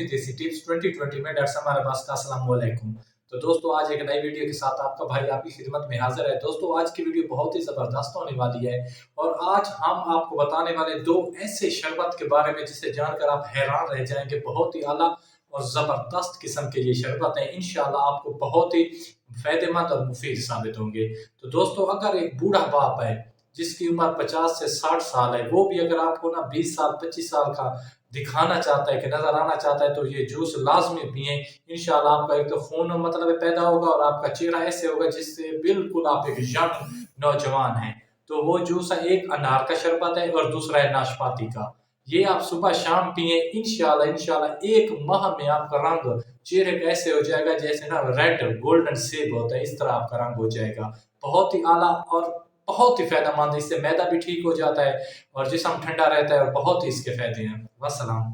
ही देसी टिप्स 2020 में डॉक्टर हमारे पास का अस्सलाम वालेकुम। तो दोस्तों आज एक नई वीडियो के साथ आपका भाई आपकी खिदमत में हाजिर है। दोस्तों आज की वीडियो बहुत ही ज़बरदस्त होने वाली है और आज हम आपको बताने वाले दो ऐसे शरबत के बारे में जिसे जानकर आप हैरान रह जाएंगे। बहुत ही आला और ज़बरदस्त किस्म के ये शरबत हैं, इंशाल्लाह आपको बहुत ही फायदेमंद और मुफीद साबित होंगे। तो दोस्तों अगर एक बूढ़ा बाप है जिसकी उम्र 50 से 60 साल है, वो भी अगर आपको ना 20 साल 25 साल का दिखाना चाहता है कि नजर आना चाहता है तो ये जूस लाजमी पिए। इंशाल्लाह आपका एक तो खून मतलब पैदा होगा और आपका चेहरा ऐसे होगा जिससे बिल्कुल आप एक यंग नौजवान हैं। तो वो जूस है, एक अनार का शरबत है और दूसरा है नाशपाती का। ये आप सुबह शाम पिए, इंशाल्लाह इंशाल्लाह एक माह में आपका रंग चेहरे का ऐसे हो जाएगा जैसे ना रेड गोल्डन सेब होता है, इस तरह आपका रंग हो जाएगा। बहुत ही आला और बहुत ही फायदेमंद, इससे मैदा भी ठीक हो जाता है और जिस्म ठंडा रहता है और बहुत ही इसके फायदे हैं। वस्सलाम।